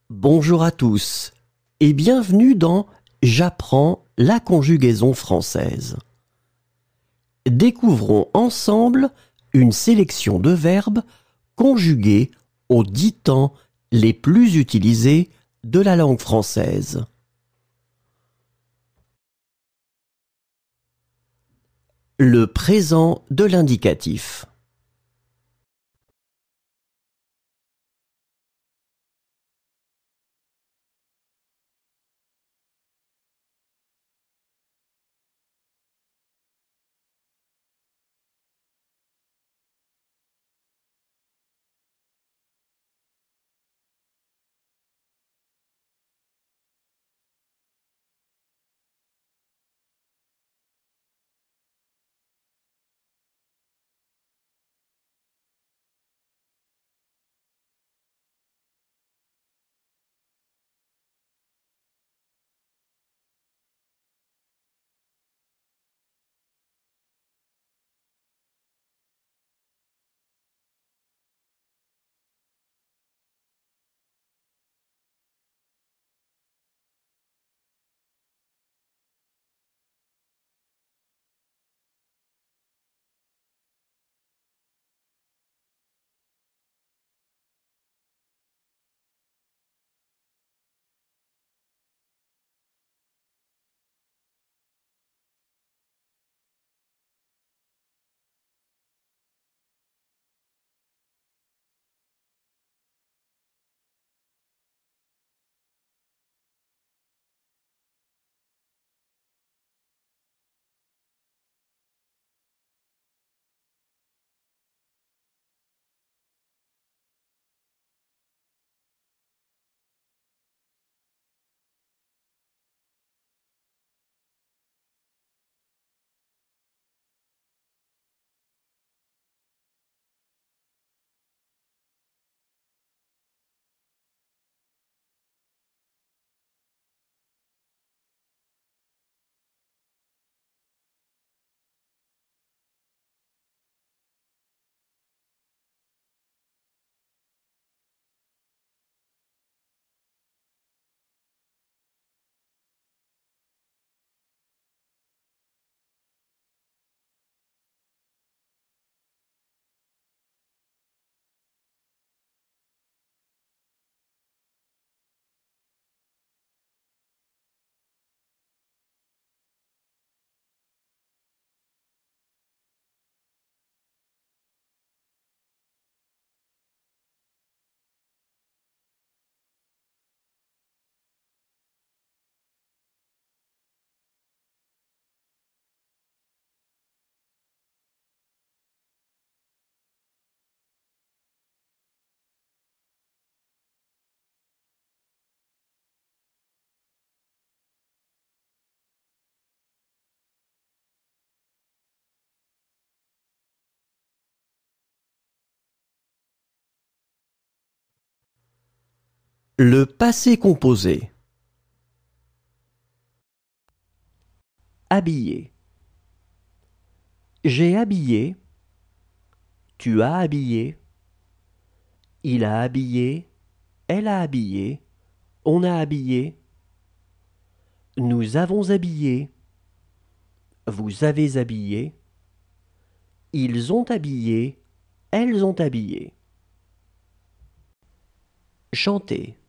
Bonjour à tous et bienvenue dans J'apprends la conjugaison française. Découvrons ensemble une sélection de verbes conjugués aux 10 temps les plus utilisés de la langue française. Le présent de l'indicatif. Le passé composé. Habiller. J'ai habillé. Tu as habillé. Il a habillé. Elle a habillé. On a habillé. Nous avons habillé. Vous avez habillé. Ils ont habillé. Elles ont habillé. Chanter.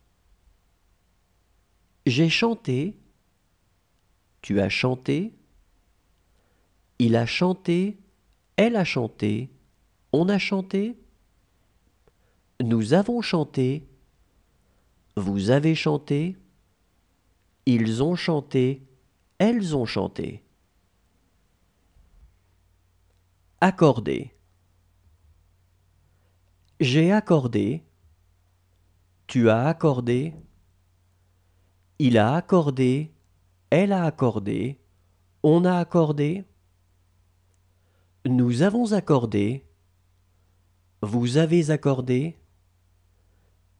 J'ai chanté. Tu as chanté. Il a chanté. Elle a chanté. On a chanté. Nous avons chanté. Vous avez chanté. Ils ont chanté. Elles ont chanté. Accorder. J'ai accordé. Tu as accordé. Il a accordé. Elle a accordé. On a accordé. Nous avons accordé. Vous avez accordé.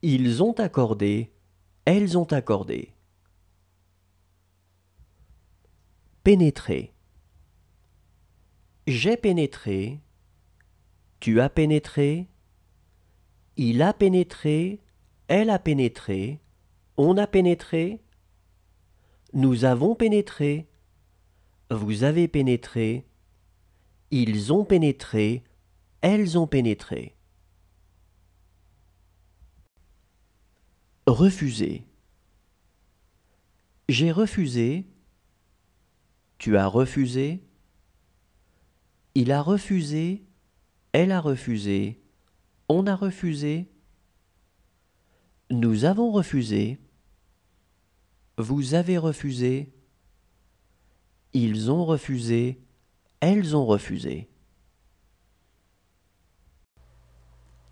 Ils ont accordé. Elles ont accordé. Pénétrer. J'ai pénétré. Tu as pénétré. Il a pénétré. Elle a pénétré. On a pénétré. Nous avons pénétré. Vous avez pénétré. Ils ont pénétré. Elles ont pénétré. Refuser. J'ai refusé. Tu as refusé. Il a refusé. Elle a refusé. On a refusé. Nous avons refusé. Vous avez refusé. Ils ont refusé. Elles ont refusé.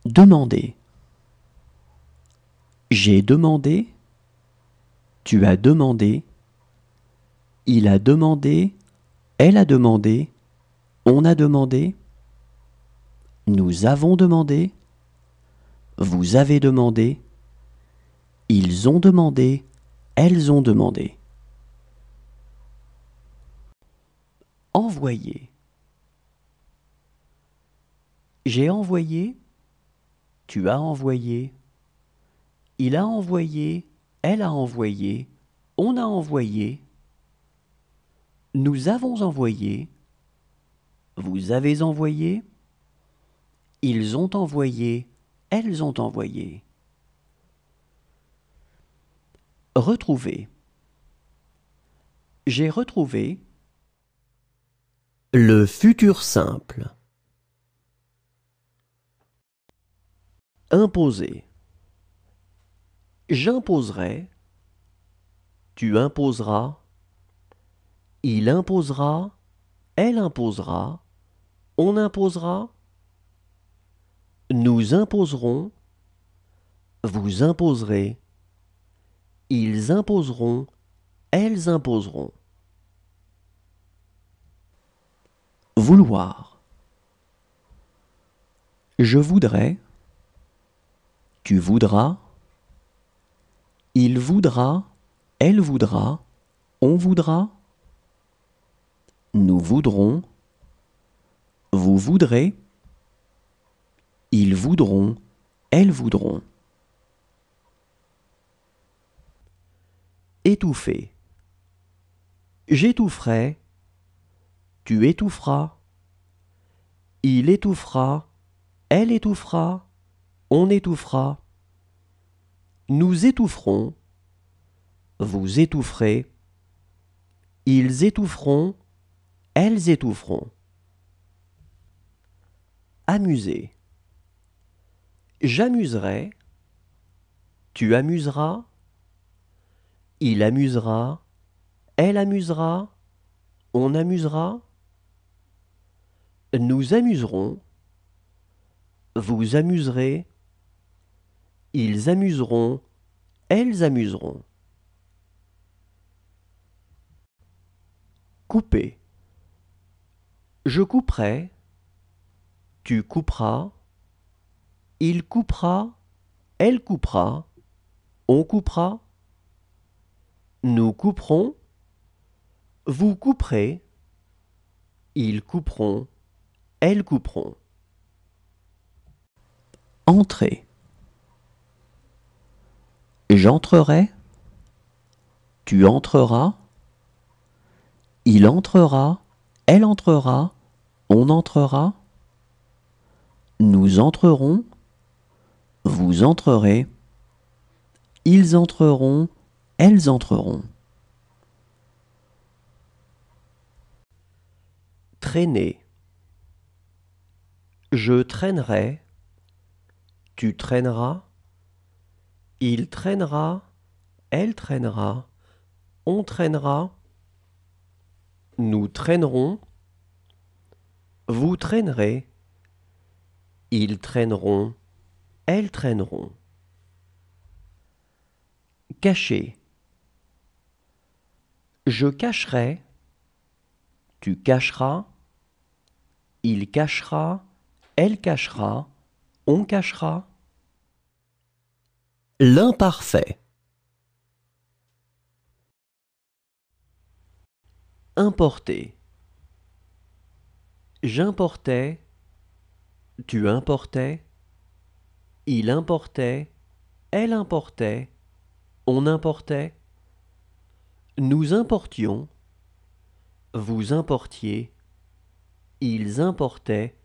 Demander. J'ai demandé. Tu as demandé. Il a demandé. Elle a demandé. On a demandé. Nous avons demandé. Vous avez demandé. Ils ont demandé. Elles ont demandé. Envoyer. J'ai envoyé. Tu as envoyé. Il a envoyé. Elle a envoyé. On a envoyé. Nous avons envoyé. Vous avez envoyé. Ils ont envoyé. Elles ont envoyé. Retrouver. J'ai retrouvé. Le futur simple. Imposer. J'imposerai. Tu imposeras. Il imposera. Elle imposera. On imposera. Nous imposerons. Vous imposerez. Ils imposeront. Elles imposeront. Vouloir. Je voudrais. Tu voudras. Il voudra. Elle voudra. On voudra. Nous voudrons. Vous voudrez. Ils voudront. Elles voudront. Étouffer. J'étoufferai. Tu étoufferas. Il étouffera. Elle étouffera. On étouffera. Nous étoufferons. Vous étoufferez. Ils étoufferont. Elles étoufferont. Amuser. J'amuserai. Tu amuseras. Il amusera. Elle amusera. On amusera. Nous amuserons. Vous amuserez. Ils amuseront. Elles amuseront. Couper. Je couperai. Tu couperas. Il coupera. Elle coupera. On coupera. Nous couperons. Vous couperez. Ils couperont. Elles couperont. Entrer. J'entrerai. Tu entreras. Il entrera. Elle entrera. On entrera. Nous entrerons. Vous entrerez. Ils entreront. Elles entreront. Traîner. Je traînerai. Tu traîneras. Il traînera. Elle traînera. On traînera. Nous traînerons. Vous traînerez. Ils traîneront. Elles traîneront. Cacher. Je cacherai. Tu cacheras. Il cachera. Elle cachera. On cachera. L'imparfait. Importer. J'importais. Tu importais. Il importait. Elle importait. on importait, nous importions, vous importiez, ils importaient,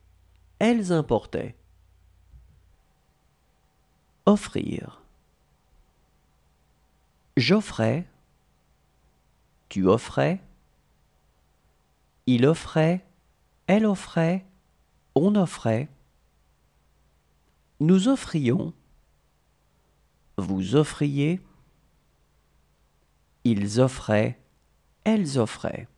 elles importaient. Offrir. J'offrais, tu offrais, il offrait, elle offrait, on offrait. Nous offrions, vous offriez, ils offraient, elles offraient.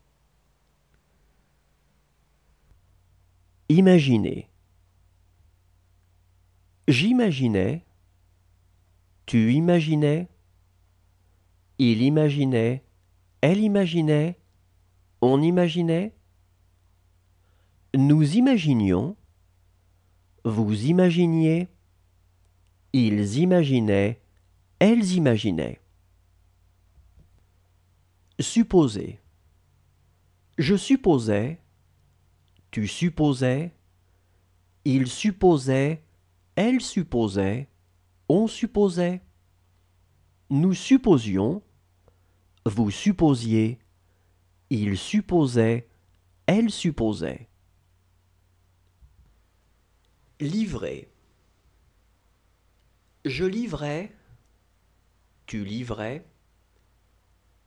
Imaginer. J'imaginais, tu imaginais, il imaginait, elle imaginait, on imaginait. Nous imaginions, vous imaginiez, ils imaginaient, elles imaginaient. Supposer. Je supposais, tu supposais, il supposait, elle supposait, on supposait. Nous supposions, vous supposiez, il supposait, elle supposait. Livrer. Je livrais, tu livrais,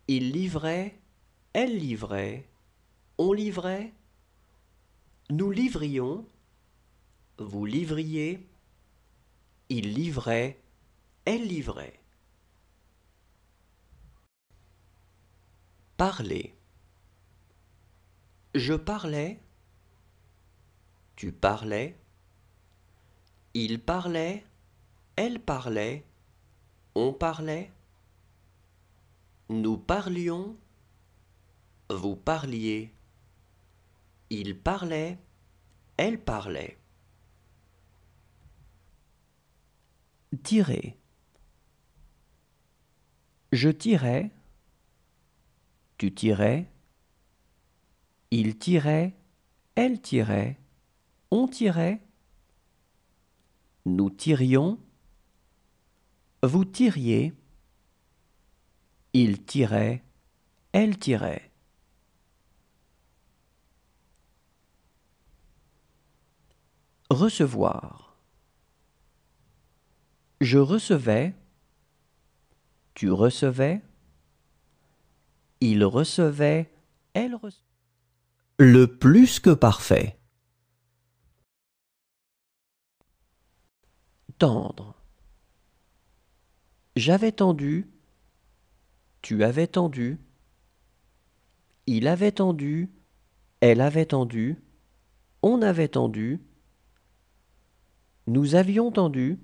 il livrait, elle livrait, on livrait. Nous livrions, vous livriez, il livrait, elle livrait. Parler. Je parlais, tu parlais, il parlait, elle parlait, on parlait. Nous parlions, vous parliez, il parlait, elle parlait. Tirer. Je tirais, tu tirais, il tirait, elle tirait, on tirait. Nous tirions, vous tiriez, il tirait, elle tirait. Recevoir. Je recevais, tu recevais, il recevait, elle recevait. Le plus que parfait. Tendre. J'avais tendu, tu avais tendu, il avait tendu, elle avait tendu, on avait tendu, nous avions tendu,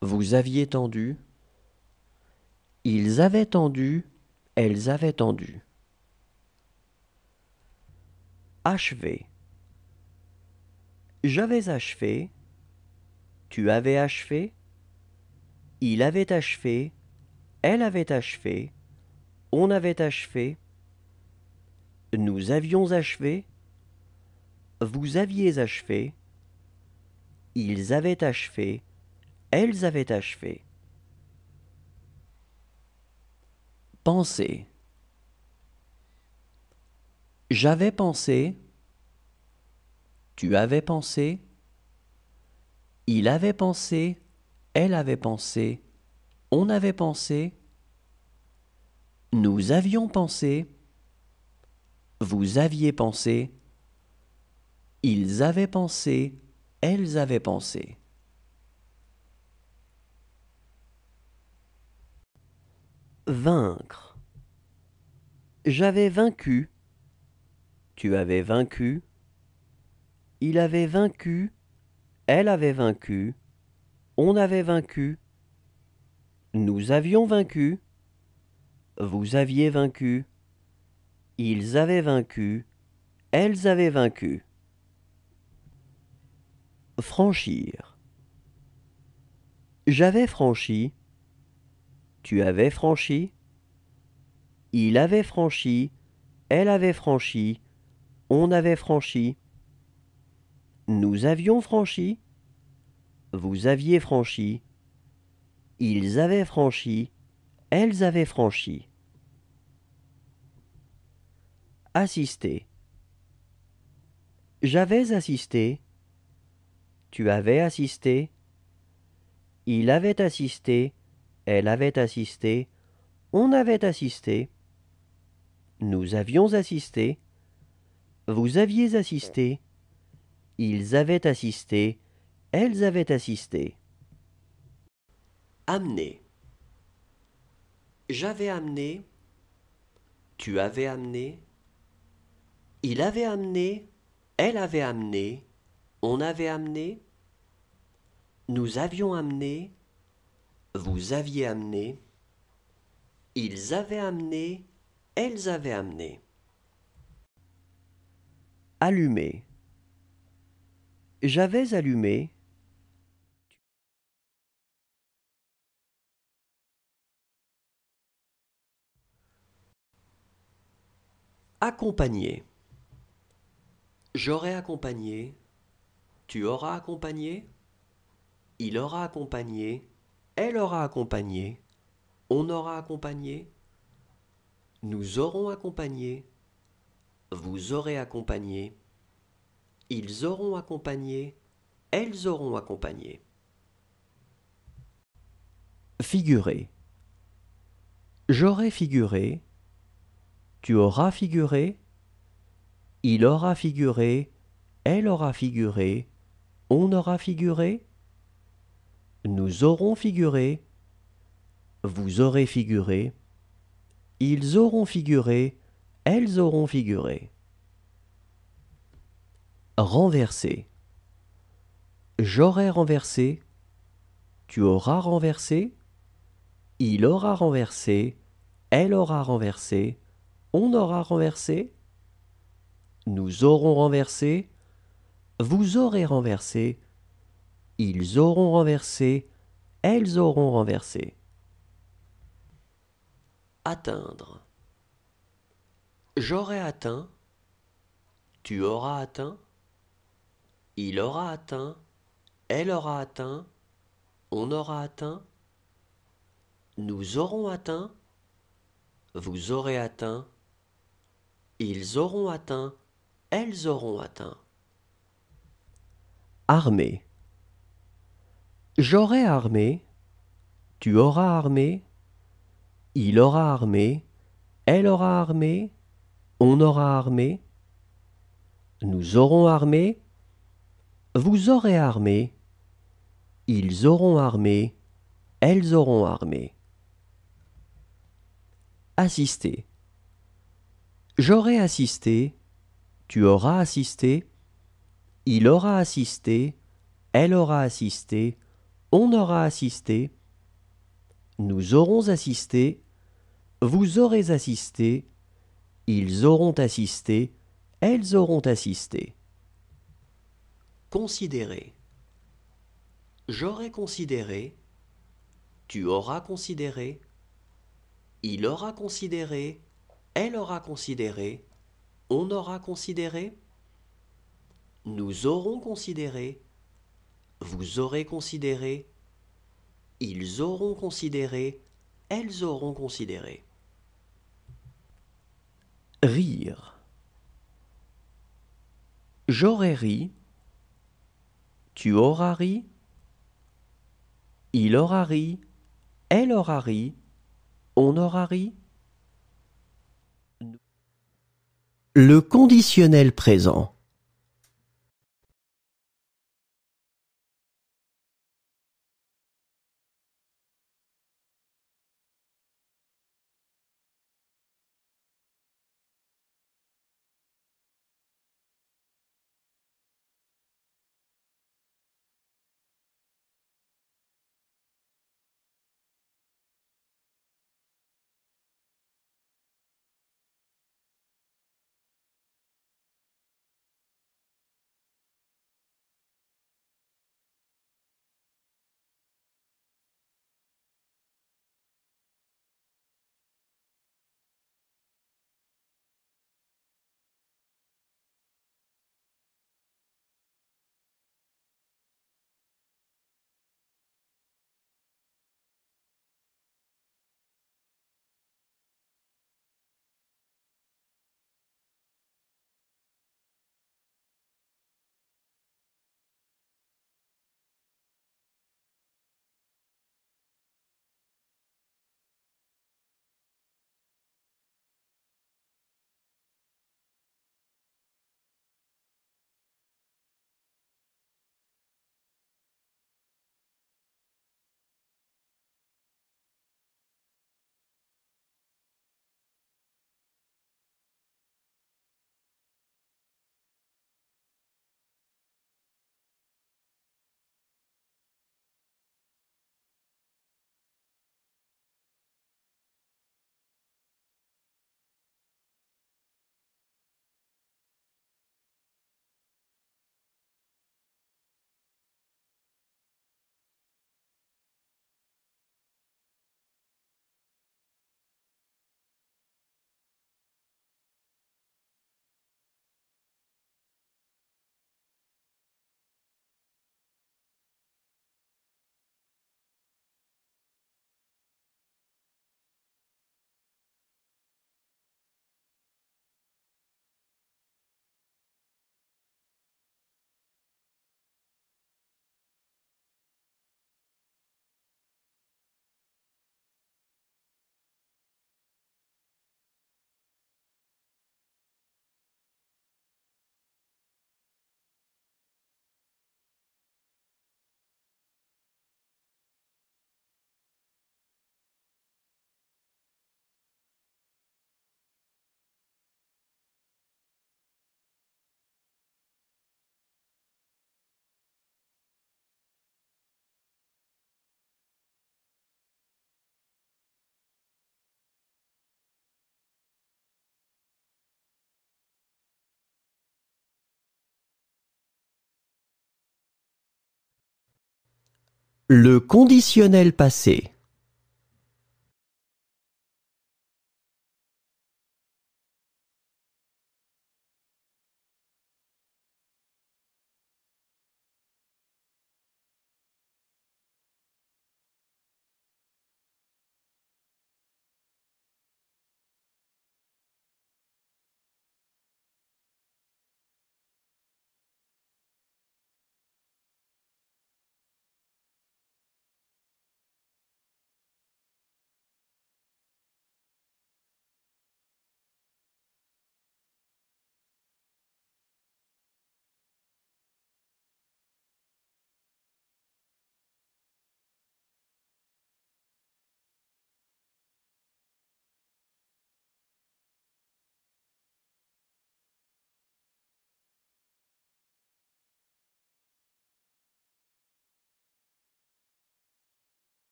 vous aviez tendu, ils avaient tendu, elles avaient tendu. Achever. J'avais achevé, tu avais achevé, il avait achevé, elle avait achevé, on avait achevé, nous avions achevé, vous aviez achevé, ils avaient achevé, elles avaient achevé. Penser. J'avais pensé, tu avais pensé, il avait pensé, elle avait pensé, on avait pensé, nous avions pensé, vous aviez pensé, ils avaient pensé, elles avaient pensé. Vaincre. J'avais vaincu, tu avais vaincu, il avait vaincu, elle avait vaincu, on avait vaincu, nous avions vaincu, vous aviez vaincu, ils avaient vaincu, elles avaient vaincu. Franchir. J'avais franchi, tu avais franchi, il avait franchi, elle avait franchi, on avait franchi, nous avions franchi, vous aviez franchi, Ils avaient franchi, elles avaient franchi. Assister. J'avais assisté, tu avais assisté, il avait assisté, elle avait assisté, on avait assisté, nous avions assisté, vous aviez assisté, ils avaient assisté, elles avaient assisté. Amener. J'avais amené, tu avais amené, il avait amené, elle avait amené, on avait amené, nous avions amené, vous aviez amené, ils avaient amené, elles avaient amené. Allumer. J'avais allumé. Accompagner. J'aurais accompagné. Tu auras accompagné. Il aura accompagné. Elle aura accompagné. On aura accompagné. Nous aurons accompagné. Vous aurez accompagné. Ils auront accompagné. Elles auront accompagné. Figurer. J'aurai figuré. Tu auras figuré. Il aura figuré. Elle aura figuré. On aura figuré. Nous aurons figuré. Vous aurez figuré. Ils auront figuré. Elles auront figuré. Renverser. J'aurai renversé. Tu auras renversé. Il aura renversé. Elle aura renversé. On aura renversé. Nous aurons renversé. Vous aurez renversé. Ils auront renversé. Elles auront renversé. Atteindre. J'aurai atteint. Tu auras atteint. Il aura atteint. Elle aura atteint. On aura atteint. Nous aurons atteint. Vous aurez atteint. Ils auront atteint. Elles auront atteint. Armé. J'aurai armé. Tu auras armé. Il aura armé. Elle aura armé. On aura armé. Nous aurons armé. Vous aurez armé. Ils auront armé. Elles auront armé. Assister. J'aurai assisté. Tu auras assisté. Il aura assisté. Elle aura assisté. On aura assisté. Nous aurons assisté. Vous aurez assisté. Ils auront assisté. Elles auront assisté. Considérer. J'aurai considéré. Tu auras considéré. Il aura considéré. Elle aura considéré. On aura considéré. Nous aurons considéré. Vous aurez considéré. Ils auront considéré. Elles auront considéré. Rire. J'aurai ri. Tu auras ri. Il aura ri. Elle aura ri. On aura ri. Le conditionnel présent. Le conditionnel passé.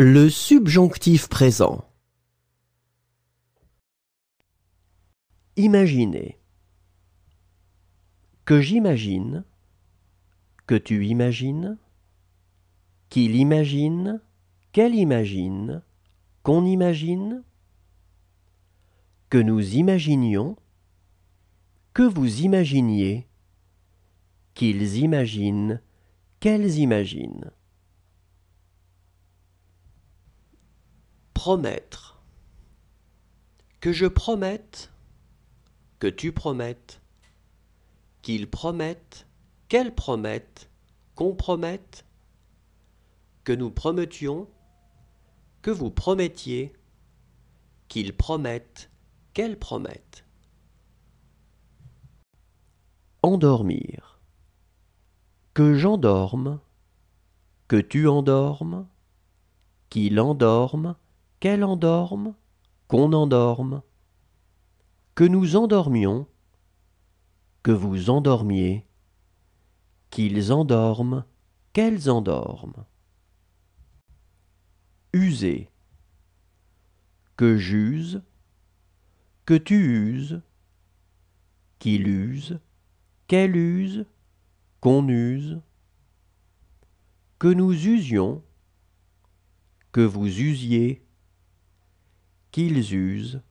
Le subjonctif présent. Imaginez. Que j'imagine, que tu imagines, qu'il imagine, qu'elle imagine, qu'on imagine, que nous imaginions, que vous imaginiez, qu'ils imaginent, qu'elles imaginent. Promettre. Que je promette, que tu promettes, qu'ils promettent, qu'elles promettent, qu'on promette, que nous promettions, que vous promettiez, qu'ils promettent, qu'elles promettent. Endormir. Que j'endorme, que tu endormes, qu'il endorme, qu'elle endorme, qu'on endorme, que nous endormions, que vous endormiez, qu'ils endorment, qu'elles endorment. User. Que j'use, que tu uses, qu'il use, qu'elle use, qu'on use, que nous usions, que vous usiez, qu'ils usent,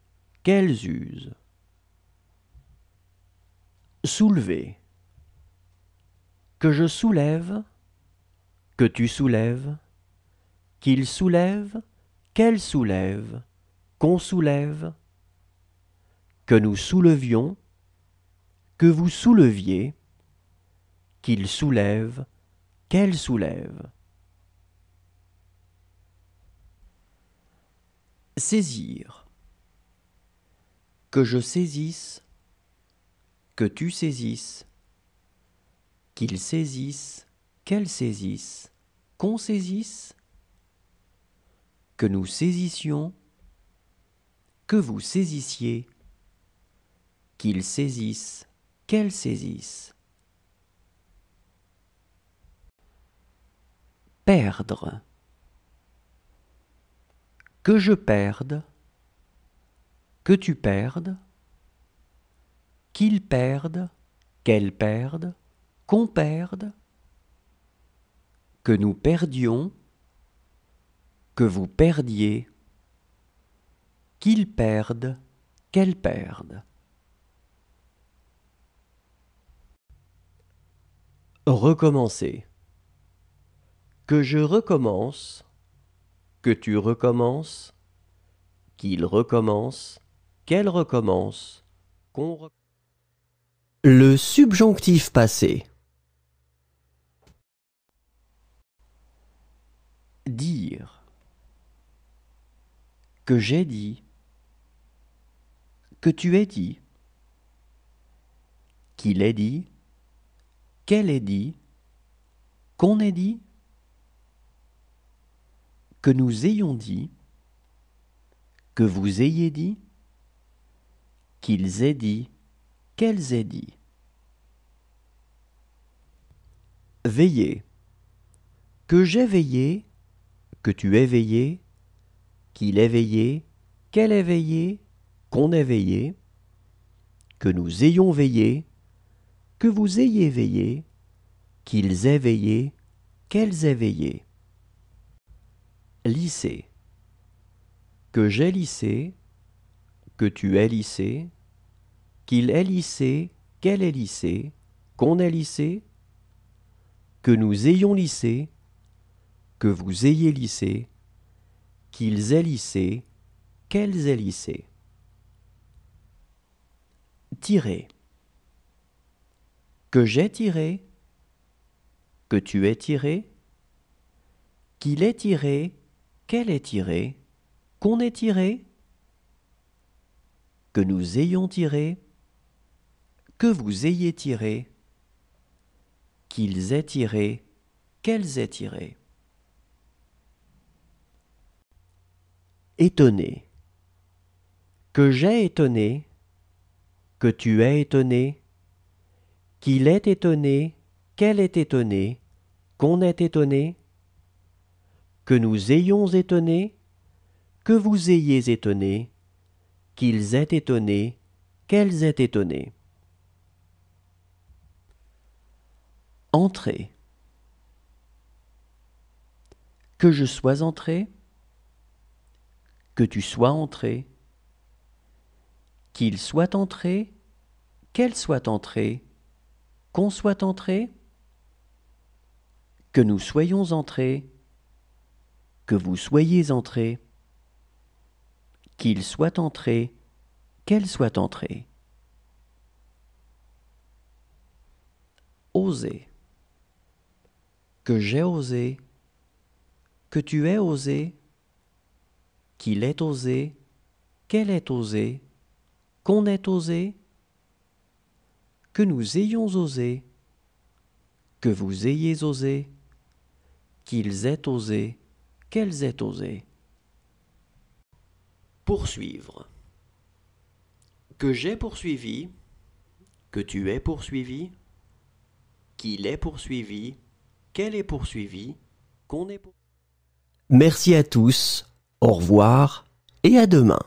qu'elles usent. Soulever. Que je soulève, que tu soulèves, qu'il soulève, qu'elle soulève, qu'on soulève, que nous soulevions, que vous souleviez, qu'il soulève, qu'elle soulève. Saisir. Que je saisisse, que tu saisisses, qu'il saisisse, qu'elle saisisse, qu'on saisisse, que nous saisissions, que vous saisissiez, qu'il saisisse, qu'elle saisisse. Perdre. Que je perde, que tu perdes, qu'il perde, qu'elle perde, qu'on perde, que nous perdions, que vous perdiez, qu'il perde, qu'elle perde. Recommencer. Que je recommence, que tu recommences, qu'il recommence, qu'elle recommence, qu'on recommence. Le subjonctif passé. Dire. Que j'ai dit, que tu aies dit, qu'il ait dit, qu'elle ait dit, qu'on ait dit, que nous ayons dit, que vous ayez dit, qu'ils aient dit, qu'elles aient dit. Veiller. Que j'ai veillé, que tu aies veillé, qu'il ait veillé, qu'elle ait veillé, qu'on ait veillé, que nous ayons veillé, que vous ayez veillé, qu'ils aient veillé, qu'elles aient veillé. Lisser. Que j'ai lissé, que tu aies lissé, qu'il ait lissé, qu'elle ait lissé, qu'on ait lissé, que nous ayons lissé, que vous ayez lissé, qu'ils aient lissé, qu'elles aient lissé. Tirer. Que j'ai tiré, que tu aies tiré, qu'il ait tiré, qu'elle ait tiré, qu'on ait tiré, que nous ayons tiré, que vous ayez tiré, qu'ils aient tiré, qu'elles aient tiré. Étonné. Que j'ai étonné, que tu aies étonné, qu'il ait étonné, qu'elle ait étonné, qu'on ait étonné, que nous ayons étonné, que vous ayez étonné, qu'ils aient étonné, qu'elles aient étonné. Entrer. Que je sois entré, que tu sois entré, qu'il soit entré, qu'elle soit entrée, qu'on soit entré, que nous soyons entrés, que vous soyez entrés, qu'il soit entré, qu'elle soit entrée. Oser. Que j'ai osé, que tu aies osé, qu'il ait osé, qu'elle ait osé, qu'on ait osé, que nous ayons osé, que vous ayez osé, qu'ils aient osé, qu'elles aient osé. Poursuivre. Que j'ai poursuivi, que tu aies poursuivi, qu'il ait poursuivi, qu'elle ait poursuivi, qu'on ait poursuivi. Merci à tous, au revoir et à demain.